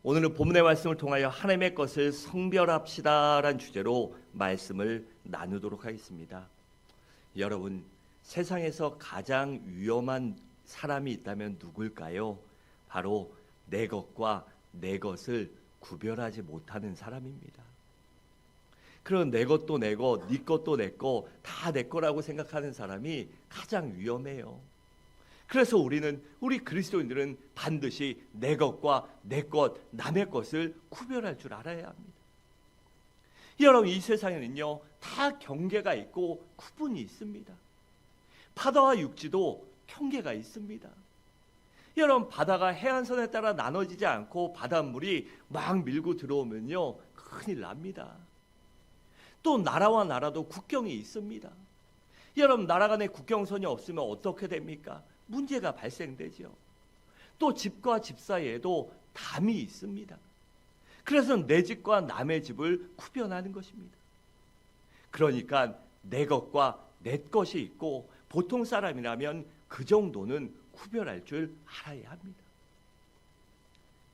오늘은 본문의 말씀을 통하여 하나님의 것을 성별합시다라는 주제로 말씀을 나누도록 하겠습니다. 여러분, 세상에서 가장 위험한 사람이 있다면 누굴까요? 바로 내 것과 내 것을 구별하지 못하는 사람입니다. 그런 내 것도 내 것, 네 것도 내 것, 다 내 거라고 생각하는 사람이 가장 위험해요. 그래서 우리 그리스도인들은 반드시 내 것과 내 것, 남의 것을 구별할 줄 알아야 합니다. 여러분, 이 세상에는요, 다 경계가 있고 구분이 있습니다. 바다와 육지도 경계가 있습니다. 여러분, 바다가 해안선에 따라 나눠지지 않고 바닷물이 막 밀고 들어오면요, 큰일 납니다. 또 나라와 나라도 국경이 있습니다. 여러분, 나라 간에 국경선이 없으면 어떻게 됩니까? 문제가 발생되죠. 또 집과 집 사이에도 담이 있습니다. 그래서 내 집과 남의 집을 구별하는 것입니다. 그러니까 내 것과 내 것이 있고 보통 사람이라면 그 정도는 구별할 줄 알아야 합니다.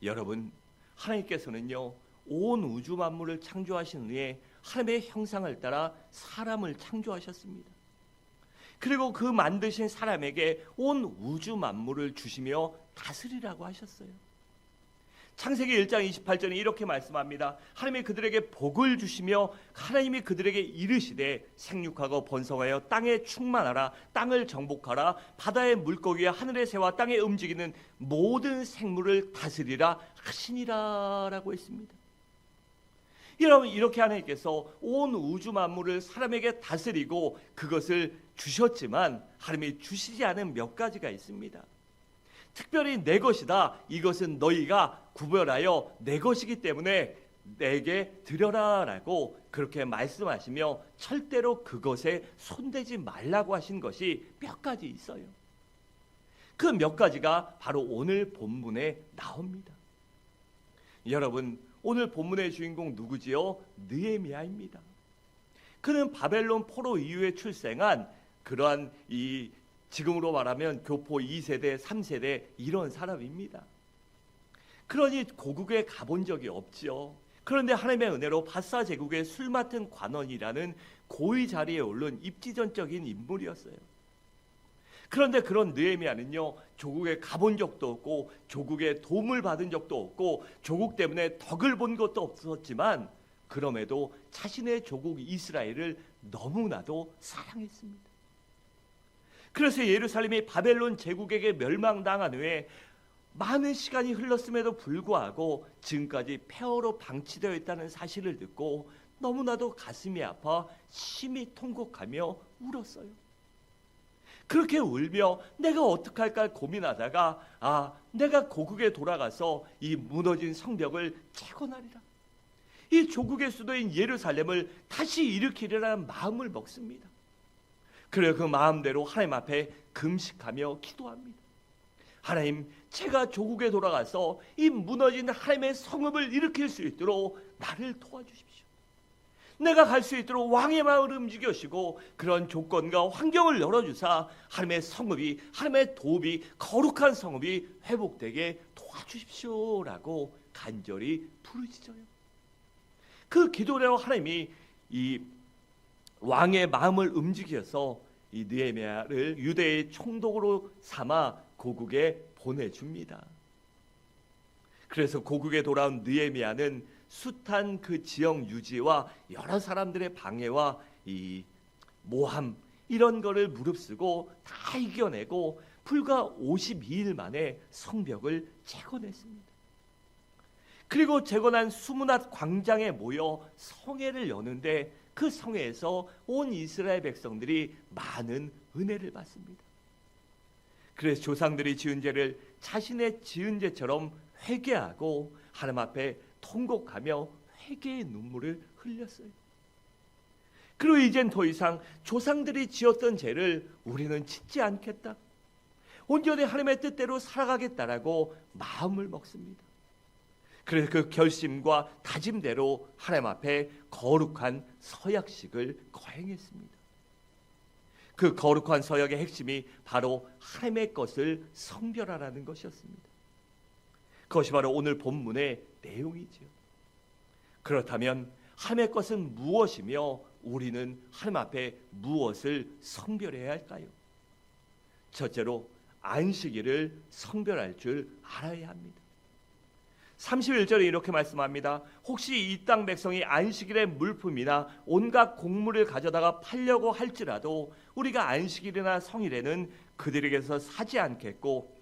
여러분, 하나님께서는요, 온 우주 만물을 창조하신 후에 하나님의 형상을 따라 사람을 창조하셨습니다. 그리고 그 만드신 사람에게 온 우주 만물을 주시며 다스리라고 하셨어요. 창세기 1장 28절에 이렇게 말씀합니다. 하나님이 그들에게 복을 주시며 하나님이 그들에게 이르시되 생육하고 번성하여 땅에 충만하라, 땅을 정복하라, 바다의 물고기와 하늘의 새와 땅에 움직이는 모든 생물을 다스리라 하시니라 라고 했습니다. 여러분, 이렇게 하나님께서 온 우주 만물을 사람에게 다스리고 그것을 주셨지만 하나님이 주시지 않은 몇 가지가 있습니다. 특별히 내 것이다, 이것은 너희가 구별하여 내 것이기 때문에 내게 드려라 라고 그렇게 말씀하시며 절대로 그것에 손대지 말라고 하신 것이 몇 가지 있어요. 그 몇 가지가 바로 오늘 본문에 나옵니다. 여러분, 오늘 본문의 주인공 누구지요? 느헤미야입니다. 그는 바벨론 포로 이후에 출생한 그러한 지금으로 말하면 교포 2세대, 3세대 이런 사람입니다. 그러니 고국에 가본 적이 없지요. 그런데 하나님의 은혜로 바사 제국의 술 맡은 관원이라는 고위 자리에 오른 입지전적인 인물이었어요. 그런데 그런 느헤미야는요, 조국에 가본 적도 없고 조국의 도움을 받은 적도 없고 조국 때문에 덕을 본 것도 없었지만 그럼에도 자신의 조국 이스라엘을 너무나도 사랑했습니다. 그래서 예루살렘이 바벨론 제국에게 멸망당한 후에 많은 시간이 흘렀음에도 불구하고 지금까지 폐허로 방치되어 있다는 사실을 듣고 너무나도 가슴이 아파 심히 통곡하며 울었어요. 그렇게 울며 내가 어떡할까 고민하다가 내가 고국에 돌아가서 이 무너진 성벽을 재건하리라, 이 조국의 수도인 예루살렘을 다시 일으키리라는 마음을 먹습니다. 그래 그 마음대로 하나님 앞에 금식하며 기도합니다. 하나님, 제가 조국에 돌아가서 이 무너진 하나님의 성읍을 일으킬 수 있도록 나를 도와주십시오. 내가 갈 수 있도록 왕의 마음을 움직이시고 그런 조건과 환경을 열어주사 하나님의 성읍이, 하나님의 도읍이, 거룩한 성읍이 회복되게 도와주십시오라고 간절히 부르짖어요. 그 기도로 하나님이 이 왕의 마음을 움직여서 이 느헤미야를 유대의 총독으로 삼아 고국에 보내줍니다. 그래서 고국에 돌아온 느헤미야는 숱한 그 지역 유지와 여러 사람들의 방해와 이 모함 이런 거를 무릅쓰고 다 이겨내고 불과 52일 만에 성벽을 재건했습니다. 그리고 재건한 수문앗 광장에 모여 성회를 여는데 그 성회에서 온 이스라엘 백성들이 많은 은혜를 받습니다. 그래서 조상들이 지은 죄를 자신의 지은 죄처럼 회개하고 하나님 앞에 통곡하며 회개의 눈물을 흘렸어요. 그리고 이젠 더 이상 조상들이 지었던 죄를 우리는 짓지 않겠다, 온전히 하나님의 뜻대로 살아가겠다라고 마음을 먹습니다. 그래서 그 결심과 다짐대로 하나님 앞에 거룩한 서약식을 거행했습니다. 그 거룩한 서약의 핵심이 바로 하나님의 것을 성별하라는 것이었습니다. 그것이 바로 오늘 본문의 내용이지요. 그렇다면 하나님의 것은 무엇이며 우리는 하나님 앞에 무엇을 성별해야 할까요? 첫째로 안식일을 성별할 줄 알아야 합니다. 31절에 이렇게 말씀합니다. 혹시 이 땅 백성이 안식일의 물품이나 온갖 곡물을 가져다가 팔려고 할지라도 우리가 안식일이나 성일에는 그들에게서 사지 않겠고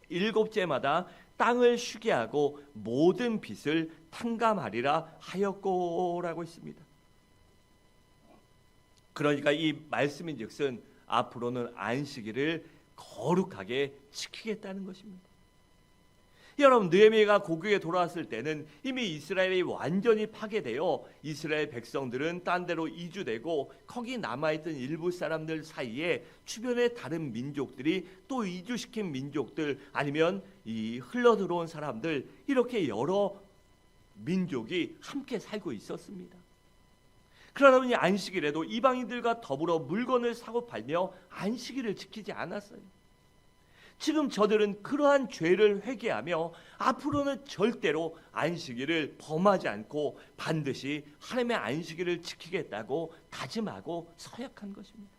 일곱째마다 땅을 쉬게 하고 모든 빚을 탕감하리라 하였고라고 있습니다. 그러니까 이 말씀인즉슨 앞으로는 안식일을 거룩하게 지키겠다는 것입니다. 여러분, 느헤미야가 고국에 돌아왔을 때는 이미 이스라엘이 완전히 파괴되어 이스라엘 백성들은 딴 데로 이주되고 거기 남아있던 일부 사람들 사이에 주변의 다른 민족들이 또 이주시킨 민족들 아니면 이 흘러들어온 사람들 이렇게 여러 민족이 함께 살고 있었습니다. 그러다 보니 안식일에도 이방인들과 더불어 물건을 사고 팔며 안식일을 지키지 않았어요. 지금 저들은 그러한 죄를 회개하며 앞으로는 절대로 안식일을 범하지 않고 반드시 하나님의 안식일을 지키겠다고 다짐하고 서약한 것입니다.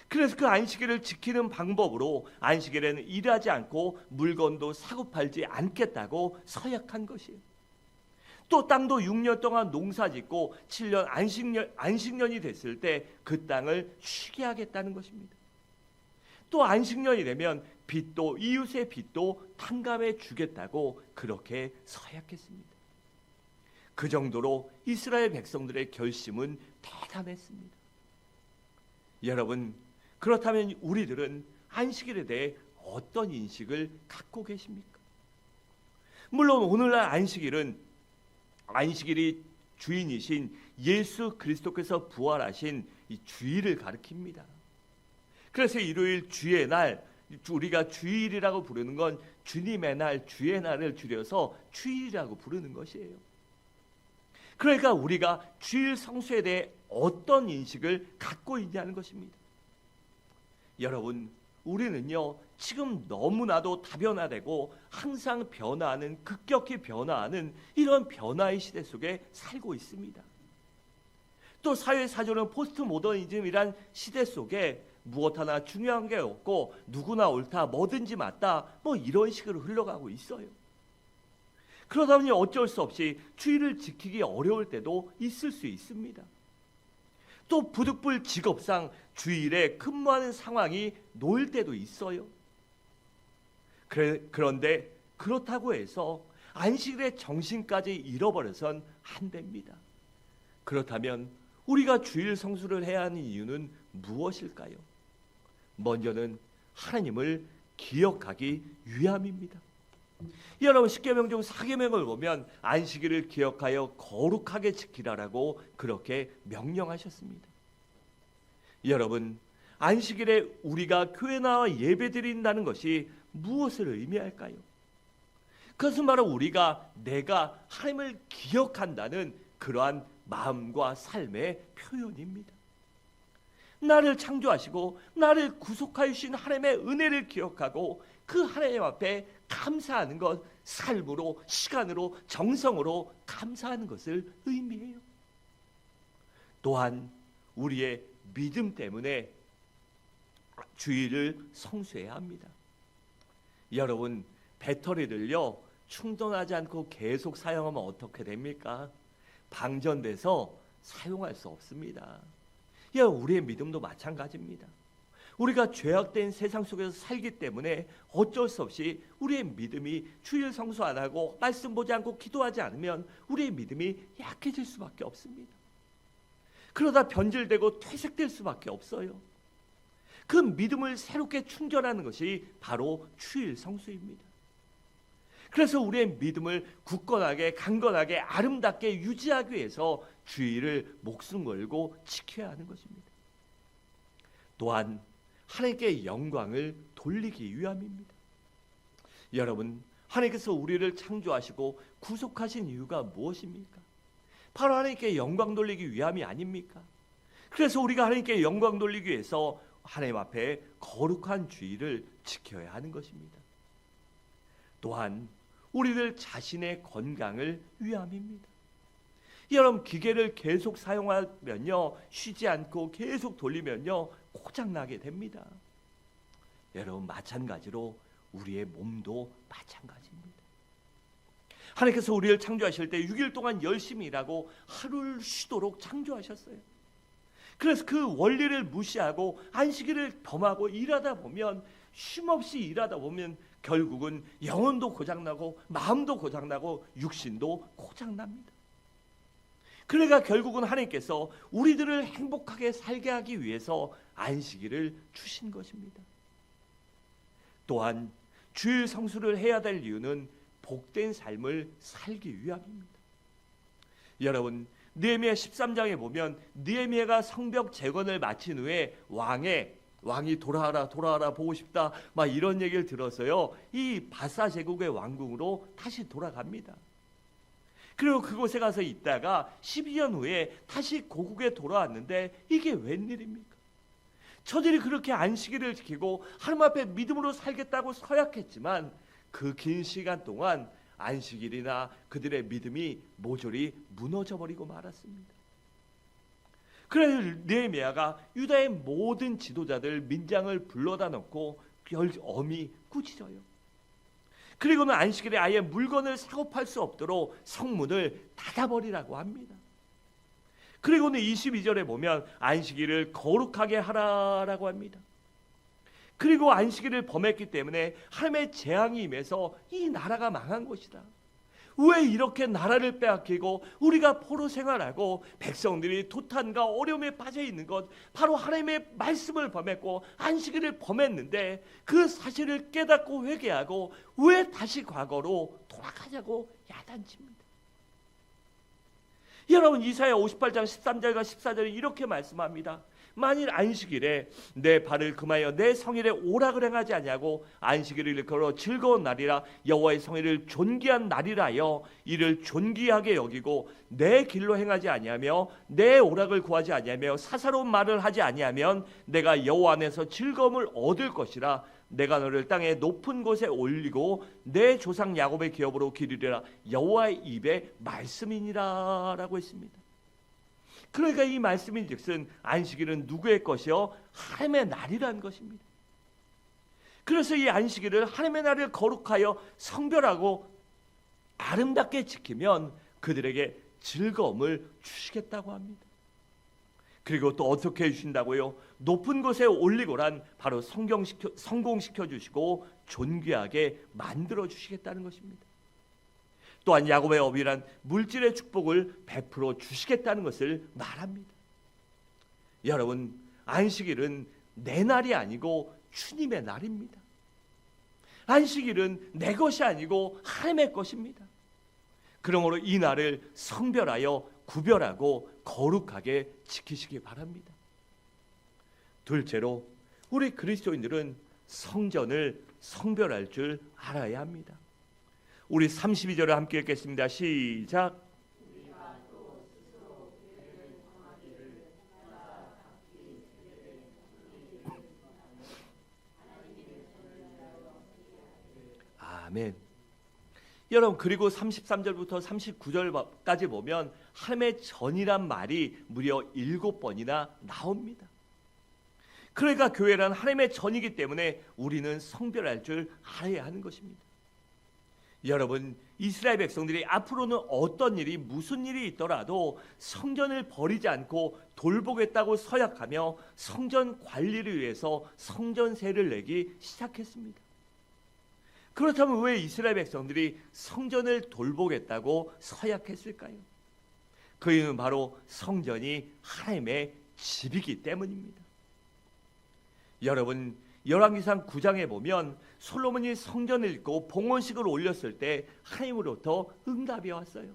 그래서 그 안식일을 지키는 방법으로 안식일에는 일하지 않고 물건도 사고 팔지 않겠다고 서약한 것이에요. 또 땅도 6년 동안 농사짓고 7년 안식년이 됐을 때 그 땅을 쉬게 하겠다는 것입니다. 또 안식년이 되면 빚도 이웃의 빚도 탕감해 주겠다고 그렇게 서약했습니다. 그 정도로 이스라엘 백성들의 결심은 대단했습니다. 여러분, 그렇다면 우리들은 안식일에 대해 어떤 인식을 갖고 계십니까? 물론 오늘날 안식일이 주인이신 예수 그리스도께서 부활하신 이 주일을 가리킵니다. 그래서 일요일 주의 날, 우리가 주일이라고 부르는 건 주님의 날, 주의 날을 줄여서 주일이라고 부르는 것이에요. 그러니까 우리가 주일 성수에 대해 어떤 인식을 갖고 있냐는 것입니다. 여러분, 우리는요 지금 너무나도 다변화되고 항상 변화하는, 급격히 변화하는 이런 변화의 시대 속에 살고 있습니다. 또 사회사조는 포스트 모더니즘이란 시대 속에 무엇 하나 중요한 게 없고 누구나 옳다, 뭐든지 맞다, 뭐 이런 식으로 흘러가고 있어요. 그러다 보니 어쩔 수 없이 주의를 지키기 어려울 때도 있을 수 있습니다. 또 부득불 직업상 주일에 근무하는 상황이 놓일 때도 있어요. 그런데 그렇다고 해서 안식일의 정신까지 잃어버려선 안 됩니다. 그렇다면 우리가 주일 성수를 해야 하는 이유는 무엇일까요? 먼저는 하나님을 기억하기 위함입니다. 여러분, 십계명 중 4계명을 보면 안식일을 기억하여 거룩하게 지키라라고 그렇게 명령하셨습니다. 여러분, 안식일에 우리가 교회 나와 예배드린다는 것이 무엇을 의미할까요? 그것은 바로 내가 하나님을 기억한다는 그러한 마음과 삶의 표현입니다. 나를 창조하시고 나를 구속하여 주신 하나님의 은혜를 기억하고 그 하나님 앞에 감사하는 것, 삶으로, 시간으로, 정성으로 감사하는 것을 의미해요. 또한 우리의 믿음 때문에 주일을 성수해야 합니다. 여러분, 배터리를요 충전하지 않고 계속 사용하면 어떻게 됩니까? 방전돼서 사용할 수 없습니다. 우리의 믿음도 마찬가지입니다. 우리가 죄악된 세상 속에서 살기 때문에 어쩔 수 없이 우리의 믿음이 주일 성수 안 하고 말씀 보지 않고 기도하지 않으면 우리의 믿음이 약해질 수밖에 없습니다. 그러다 변질되고 퇴색될 수밖에 없어요. 그 믿음을 새롭게 충전하는 것이 바로 주일 성수입니다. 그래서 우리의 믿음을 굳건하게, 강건하게, 아름답게 유지하기 위해서 주일을 목숨 걸고 지켜야 하는 것입니다. 또한 하나님께 영광을 돌리기 위함입니다. 여러분, 하나님께서 우리를 창조하시고 구속하신 이유가 무엇입니까? 바로 하나님께 영광 돌리기 위함이 아닙니까? 그래서 우리가 하나님께 영광 돌리기 위해서 하나님 앞에 거룩한 주일을 지켜야 하는 것입니다. 또한 우리들 자신의 건강을 위함입니다. 여러분, 기계를 계속 사용하면요, 쉬지 않고 계속 돌리면요, 고장나게 됩니다. 여러분, 마찬가지로 우리의 몸도 마찬가지입니다. 하나님께서 우리를 창조하실 때 6일 동안 열심히 일하고 하루를 쉬도록 창조하셨어요. 그래서 그 원리를 무시하고 안식일을 범하고 일하다 보면, 쉼없이 일하다 보면 결국은 영혼도 고장나고 마음도 고장나고 육신도 고장납니다. 그러니까 결국은 하나님께서 우리들을 행복하게 살게 하기 위해서 안식일을 주신 것입니다. 또한 주일 성수를 해야 될 이유는 복된 삶을 살기 위함입니다. 여러분, 느헤미야 13장에 보면 느헤미야가 성벽 재건을 마친 후에 왕이 돌아와라 보고 싶다 막 이런 얘기를 들어서요, 이 바사 제국의 왕궁으로 다시 돌아갑니다. 그리고 그곳에 가서 있다가 12년 후에 다시 고국에 돌아왔는데 이게 웬일입니까? 저들이 그렇게 안식일을 지키고 하나님 앞에 믿음으로 살겠다고 서약했지만 그 긴 시간 동안 안식일이나 그들의 믿음이 모조리 무너져버리고 말았습니다. 그래서 느헤미야가 유다의 모든 지도자들 민장을 불러다 놓고 엄히 꾸짖어요. 그리고는 안식일에 아예 물건을 사고 팔 수 없도록 성문을 닫아버리라고 합니다. 그리고는 22절에 보면 안식일을 거룩하게 하라라고 합니다. 그리고 안식일을 범했기 때문에 하나님의 재앙이 임해서 이 나라가 망한 것이다. 왜 이렇게 나라를 빼앗기고 우리가 포로 생활하고 백성들이 도탄과 어려움에 빠져 있는 것, 바로 하나님의 말씀을 범했고 안식일을 범했는데 그 사실을 깨닫고 회개하고 왜 다시 과거로 돌아가자고 야단칩니다. 여러분, 이사야 58장 13절과 14절에 이렇게 말씀합니다. 만일 안식일에 내 발을 금하여 내 성일에 오락을 행하지 아니하고 안식일을 일컬어 즐거운 날이라 여호와의 성일을 존귀한 날이라 하여 이를 존귀하게 여기고 내 길로 행하지 아니하며 내 오락을 구하지 아니하며 사사로운 말을 하지 아니하면 내가 여호와 안에서 즐거움을 얻을 것이라. 내가 너를 땅의 높은 곳에 올리고 내 조상 야곱의 기업으로 기르리라. 여호와의 입의 말씀이니라 라고 했습니다. 그러니까 이 말씀인즉슨 안식일은 누구의 것이요? 하나님의 날이라는 것입니다. 그래서 이 안식일을 하나님의 날을 거룩하여 성별하고 아름답게 지키면 그들에게 즐거움을 주시겠다고 합니다. 그리고 또 어떻게 해주신다고요? 높은 곳에 올리고란 바로 성공시켜 주시고 존귀하게 만들어 주시겠다는 것입니다. 또한 야곱의 업이란 물질의 축복을 베풀어 주시겠다는 것을 말합니다. 여러분, 안식일은 내 날이 아니고 주님의 날입니다. 안식일은 내 것이 아니고 하나님의 것입니다. 그러므로 이 날을 성별하여 구별하고 거룩하게 지키시기 바랍니다. 둘째로, 우리 그리스도인들은 성전을 성별할 줄 알아야 합니다. 우리 32절을 함께 읽겠습니다. 시작. 아멘. 여러분, 그리고 33절부터 39절까지 보면 하나님의 전이란 말이 무려 7번이나 나옵니다. 그러니까 교회란 하나님의 전이기 때문에 우리는 성별할 줄 알아야 하는 것입니다. 여러분, 이스라엘 백성들이 앞으로는 어떤 일이 무슨 일이 있더라도 성전을 버리지 않고 돌보겠다고 서약하며 성전 관리를 위해서 성전세를 내기 시작했습니다. 그렇다면 왜 이스라엘 백성들이 성전을 돌보겠다고 서약했을까요? 그 이유는 바로 성전이 하나님의 집이기 때문입니다. 여러분, 열왕기상 9장에 보면 솔로몬이 성전을 짓고 봉헌식을 올렸을 때 하나님으로부터 응답이 왔어요.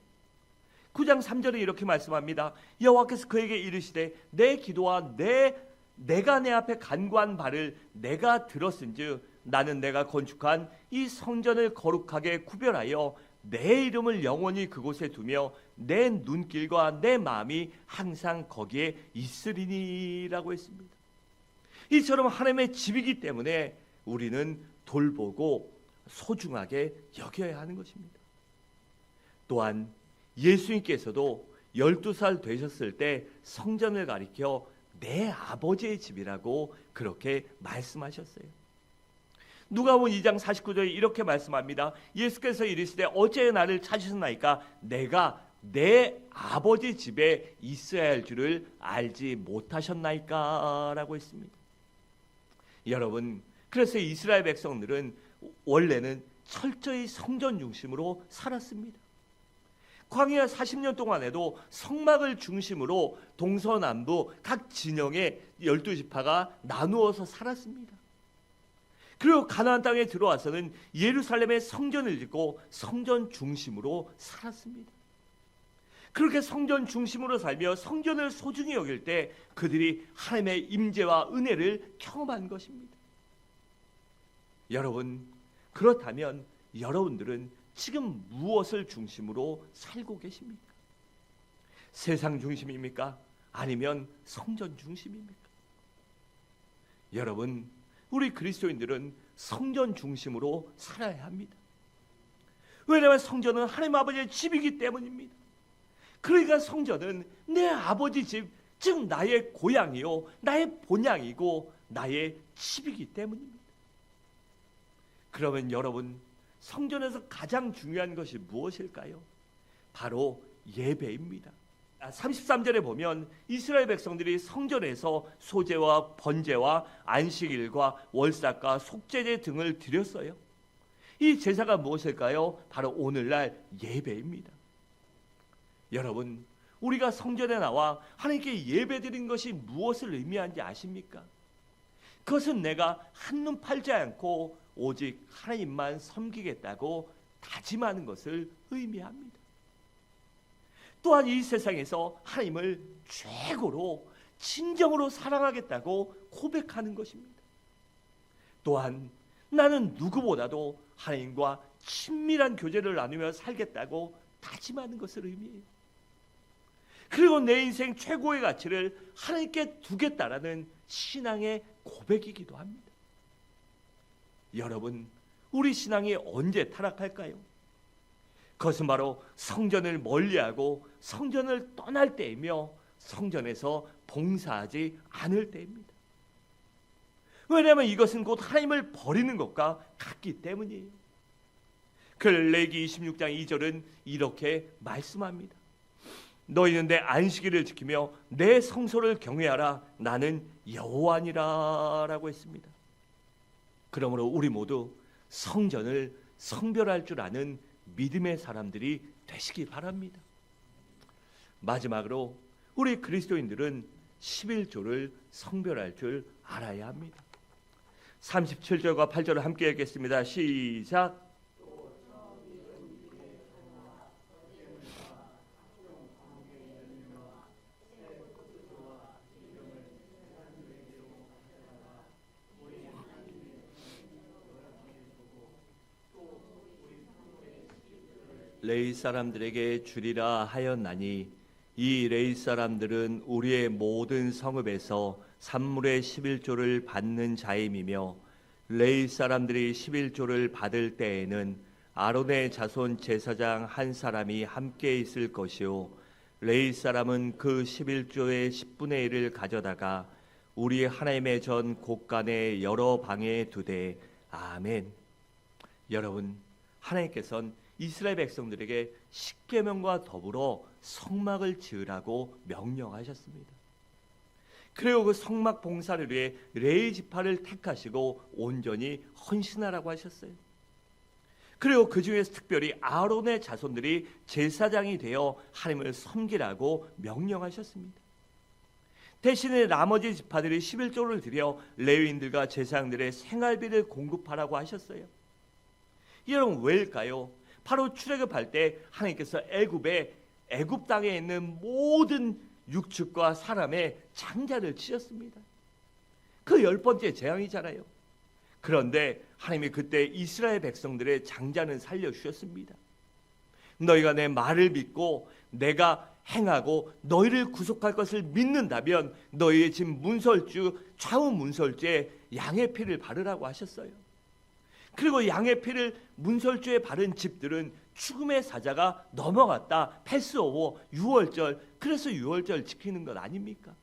9장 3절에 이렇게 말씀합니다. 여호와께서 그에게 이르시되 내 기도와 내가 내 앞에 간구한 바를 내가 들었은즉 나는 내가 건축한 이 성전을 거룩하게 구별하여 내 이름을 영원히 그곳에 두며 내 눈길과 내 마음이 항상 거기에 있으리니라고 했습니다. 이처럼 하나님의 집이기 때문에 우리는 돌보고 소중하게 여겨야 하는 것입니다. 또한 예수님께서도 12살 되셨을 때 성전을 가리켜 내 아버지의 집이라고 그렇게 말씀하셨어요. 누가복음 2장 49절에 이렇게 말씀합니다. 예수께서 이르시되 어째 나를 찾으셨나이까? 내가 내 아버지 집에 있어야 할 줄을 알지 못하셨나이까? 라고 했습니다. 여러분, 그래서 이스라엘 백성들은 원래는 철저히 성전 중심으로 살았습니다. 광야 40년 동안에도 성막을 중심으로 동서남부 각 진영의 12지파가 나누어서 살았습니다. 그리고 가나안 땅에 들어와서는 예루살렘의 성전을 짓고 성전 중심으로 살았습니다. 그렇게 성전 중심으로 살며 성전을 소중히 여길 때 그들이 하나님의 임재와 은혜를 경험한 것입니다. 여러분, 그렇다면 여러분들은 지금 무엇을 중심으로 살고 계십니까? 세상 중심입니까? 아니면 성전 중심입니까? 여러분, 우리 그리스도인들은 성전 중심으로 살아야 합니다. 왜냐하면 성전은 하나님 아버지의 집이기 때문입니다. 그러니까 성전은 내 아버지 집, 즉 나의 고향이요, 나의 본향이고 나의 집이기 때문입니다. 그러면 여러분, 성전에서 가장 중요한 것이 무엇일까요? 바로 예배입니다. 33절에 보면 이스라엘 백성들이 성전에서 소제와 번제와 안식일과 월삭과 속죄제 등을 드렸어요. 이 제사가 무엇일까요? 바로 오늘날 예배입니다. 여러분, 우리가 성전에 나와 하나님께 예배드린 것이 무엇을 의미하는지 아십니까? 그것은 내가 한눈 팔지 않고 오직 하나님만 섬기겠다고 다짐하는 것을 의미합니다. 또한 이 세상에서 하나님을 최고로 진정으로 사랑하겠다고 고백하는 것입니다. 또한 나는 누구보다도 하나님과 친밀한 교제를 나누며 살겠다고 다짐하는 것을 의미해요. 그리고 내 인생 최고의 가치를 하나님께 두겠다라는 신앙의 고백이기도 합니다. 여러분, 우리 신앙이 언제 타락할까요? 그것은 바로 성전을 멀리하고 성전을 떠날 때이며 성전에서 봉사하지 않을 때입니다. 왜냐하면 이것은 곧 하나님을 버리는 것과 같기 때문이에요. 레위기 26장 2절은 이렇게 말씀합니다. 너희는 내 안식일을 지키며 내 성소를 경외하라. 나는 여호와니라 라고 했습니다. 그러므로 우리 모두 성전을 성별할 줄 아는 믿음의 사람들이 되시기 바랍니다. 마지막으로 우리 그리스도인들은 11조를 성별할 줄 알아야 합니다. 37절과 8절을 함께 읽겠습니다. 시작. 레위 사람들에게 주리라 하였나니 이 레위 사람들은 우리의 모든 성읍에서 산물의 11조를 받는 자임이며 레위 사람들이 11조를 받을 때에는 아론의 자손 제사장 한 사람이 함께 있을 것이요 레위 사람은 그 11조의 10분의 1을 가져다가 우리 하나님의 전 곳간의 여러 방에 두되 아멘. 여러분, 하나님께서는 이스라엘 백성들에게 십계명과 더불어 성막을 지으라고 명령하셨습니다. 그리고 그 성막 봉사를 위해 레위 지파를 택하시고 온전히 헌신하라고 하셨어요. 그리고 그 중에서 특별히 아론의 자손들이 제사장이 되어 하나님을 섬기라고 명령하셨습니다. 대신에 나머지 지파들이 11조를 드려 레위인들과 제사장들의 생활비를 공급하라고 하셨어요. 여러분, 왜일까요? 바로 출애굽할 때 하나님께서 애굽 땅에 있는 모든 육축과 사람의 장자를 치셨습니다. 그 10번째 재앙이잖아요. 그런데 하나님이 그때 이스라엘 백성들의 장자는 살려주셨습니다. 너희가 내 말을 믿고 내가 행하고 너희를 구속할 것을 믿는다면 너희의 집 문설주 좌우 문설주에 양의 피를 바르라고 하셨어요. 그리고 양의 피를 문설주에 바른 집들은 죽음의 사자가 넘어갔다. 패스오버, 유월절, 그래서 유월절 지키는 것 아닙니까?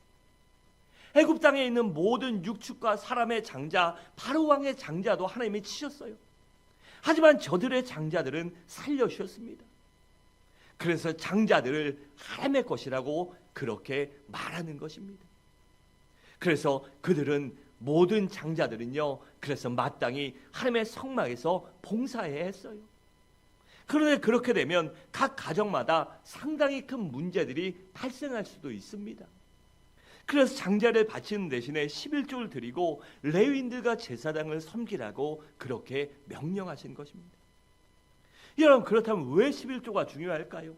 애굽 땅에 있는 모든 육축과 사람의 장자, 바로 왕의 장자도 하나님이 치셨어요. 하지만 저들의 장자들은 살려주셨습니다. 그래서 장자들을 하나님의 것이라고 그렇게 말하는 것입니다. 그래서 그들은 모든 장자들은요, 그래서 마땅히 하나님의 성막에서 봉사해야 했어요. 그런데 그렇게 되면 각 가정마다 상당히 큰 문제들이 발생할 수도 있습니다. 그래서 장자를 바치는 대신에 11조를 드리고 레위인들과 제사장을 섬기라고 그렇게 명령하신 것입니다. 여러분, 그렇다면 왜 11조가 중요할까요?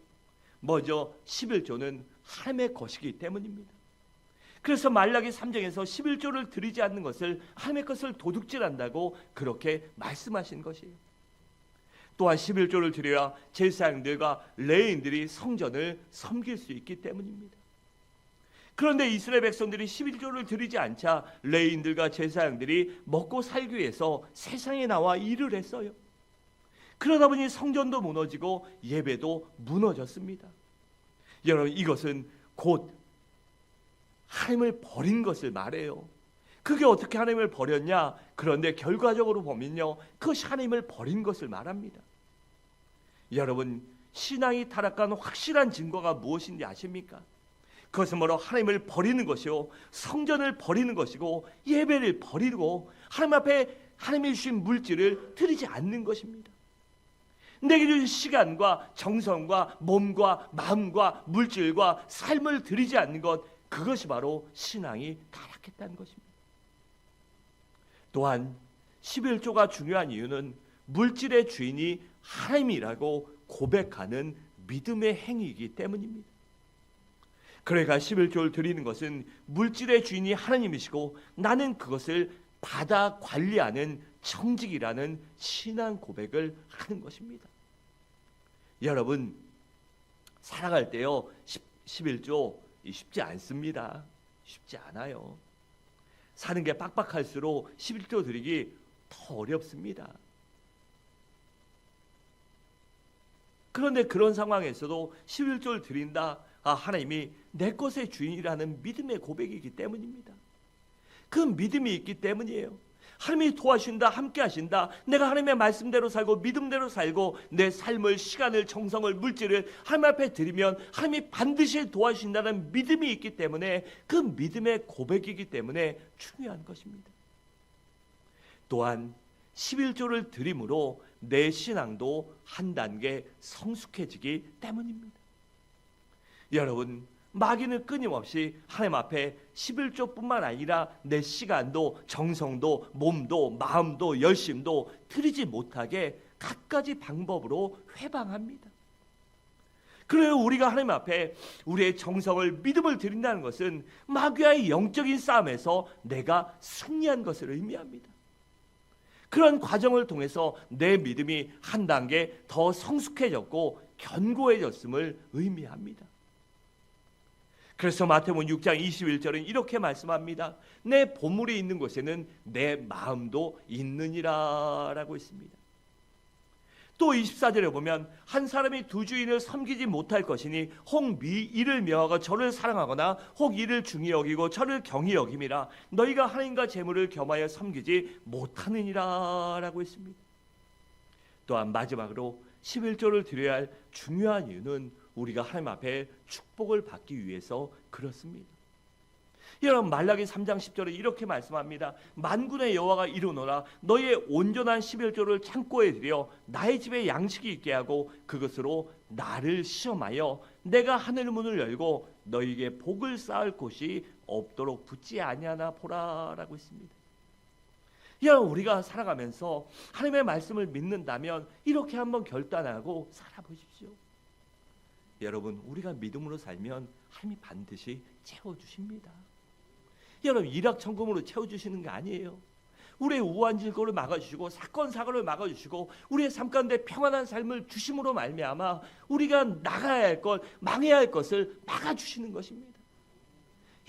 먼저 11조는 하나님의 것이기 때문입니다. 그래서 말라기 3장에서 11조를 드리지 않는 것을 하나님의 것을 도둑질한다고 그렇게 말씀하신 것이에요. 또한 11조를 드려야 제사장들과 레위인들이 성전을 섬길 수 있기 때문입니다. 그런데 이스라엘 백성들이 11조를 드리지 않자 레위인들과 제사장들이 먹고 살기 위해서 세상에 나와 일을 했어요. 그러다 보니 성전도 무너지고 예배도 무너졌습니다. 여러분, 이것은 곧 하나님을 버린 것을 말해요. 그게 어떻게 하나님을 버렸냐? 그런데 결과적으로 보면요, 그것이 하나님을 버린 것을 말합니다. 여러분, 신앙이 타락한 확실한 증거가 무엇인지 아십니까? 그것은 뭐로 하나님을 버리는 것이요, 성전을 버리는 것이고, 예배를 버리고 하나님 앞에 하나님이 주신 물질을 드리지 않는 것입니다. 내게 주신 시간과 정성과 몸과 마음과 물질과 삶을 드리지 않는 것, 그것이 바로 신앙이 타락했다는 것입니다. 또한 11조가 중요한 이유는 물질의 주인이 하나님이라고 고백하는 믿음의 행위이기 때문입니다. 그러니까 11조를 드리는 것은 물질의 주인이 하나님이시고 나는 그것을 받아 관리하는 청직이라는 신앙 고백을 하는 것입니다. 여러분, 살아갈 때요, 11조 쉽지 않습니다. 쉽지 않아요. 사는 게 빡빡할수록 11조 드리기 더 어렵습니다. 그런데 그런 상황에서도 11조를 드린다. 하나님이 내 것의 주인이라는 믿음의 고백이기 때문입니다. 그 믿음이 있기 때문이에요. 하나님이 도와주신다, 함께 하신다. 내가 하나님의 말씀대로 살고 믿음대로 살고 내 삶을, 시간을, 정성을, 물질을 하나님 앞에 드리면 하나님이 반드시 도와주신다는 믿음이 있기 때문에, 그 믿음의 고백이기 때문에 중요한 것입니다. 또한 11조를 드림으로 내 신앙도 한 단계 성숙해지기 때문입니다. 여러분, 마귀는 끊임없이 하나님 앞에 11조뿐만 아니라 내 시간도, 정성도, 몸도, 마음도, 열심도 드리지 못하게 갖가지 방법으로 회방합니다. 그래요, 우리가 하나님 앞에 우리의 정성을, 믿음을 드린다는 것은 마귀와의 영적인 싸움에서 내가 승리한 것을 의미합니다. 그런 과정을 통해서 내 믿음이 한 단계 더 성숙해졌고 견고해졌음을 의미합니다. 그래서 마태복음 6장 21절은 이렇게 말씀합니다. 내 보물이 있는 곳에는 내 마음도 있느니라 라고 있습니다. 또 24절에 보면 한 사람이 두 주인을 섬기지 못할 것이니 혹 이를 명하고 저를 사랑하거나 혹 이를 중히 여기고 저를 경히 여김이라 너희가 하나님과 재물을 겸하여 섬기지 못하느니라 라고 했습니다. 또한 마지막으로 11조를 드려야 할 중요한 이유는 우리가 하나님 앞에 축복을 받기 위해서 그렇습니다. 여러분, 말라기 3장 10절에 이렇게 말씀합니다. 만군의 여호와가 이르노라 너희의 온전한 11조를 창고에 들여 나의 집에 양식이 있게 하고 그것으로 나를 시험하여 내가 하늘 문을 열고 너희에게 복을 쌓을 곳이 없도록 붙지 아니하나 보라 라고 했습니다. 여러분, 우리가 살아가면서 하나님의 말씀을 믿는다면 이렇게 한번 결단하고 살아보십시오. 여러분, 우리가 믿음으로 살면 하나님이 반드시 채워주십니다. 여러분, 일확천금으로 채워주시는 게 아니에요. 우리의 우한 질고를 막아주시고 사건 사고를 막아주시고 우리의 삶 가운데 평안한 삶을 주심으로 말미암아 우리가 나가야 할 것, 망해야 할 것을 막아주시는 것입니다.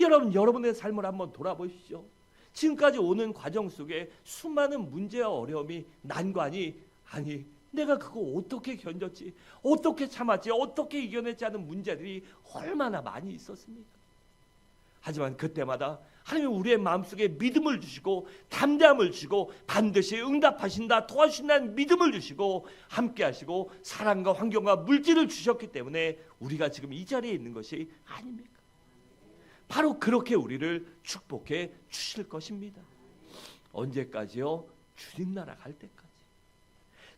여러분, 여러분의 삶을 한번 돌아보십시오. 지금까지 오는 과정 속에 수많은 문제와 어려움이, 난관이, 아니 내가 그거 어떻게 견뎠지, 어떻게 참았지, 어떻게 이겨냈지 하는 문제들이 얼마나 많이 있었습니까? 하지만 그때마다 하나님은 우리의 마음속에 믿음을 주시고 담대함을 주시고 반드시 응답하신다, 도와주신다는 믿음을 주시고 함께 하시고 사랑과 환경과 물질을 주셨기 때문에 우리가 지금 이 자리에 있는 것이 아닙니까? 바로 그렇게 우리를 축복해 주실 것입니다. 언제까지요? 주님 나라 갈 때까지.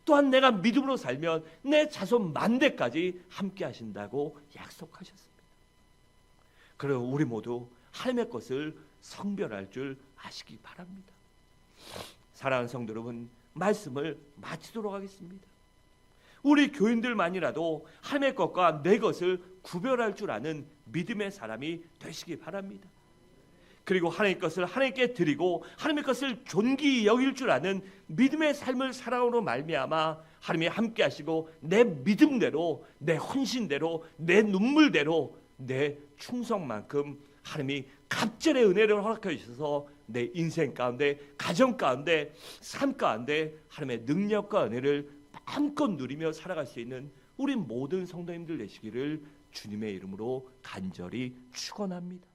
또한 내가 믿음으로 살면 내 자손 만대까지 함께 하신다고 약속하셨습니다. 그럼 우리 모두 하나님의 것을 성별할 줄 아시기 바랍니다. 사랑하는 성도 여러분, 말씀을 마치도록 하겠습니다. 우리 교인들만이라도 하나님의 것과 내 것을 구별할 줄 아는 믿음의 사람이 되시기 바랍니다. 그리고 하나님의 것을 하나님께 드리고 하나님의 것을 존귀히 여길 줄 아는 믿음의 삶을 살아오로 말미암아 하나님이 함께 하시고 내 믿음대로, 내 헌신대로, 내 눈물대로, 내 충성만큼 하나님이 갑절의 은혜를 허락해 주셔서 내 인생 가운데, 가정 가운데, 삶 가운데 하나님의 능력과 은혜를 마음껏 누리며 살아갈 수 있는 우리 모든 성도님들 되시기를 주님의 이름으로 간절히 축원합니다.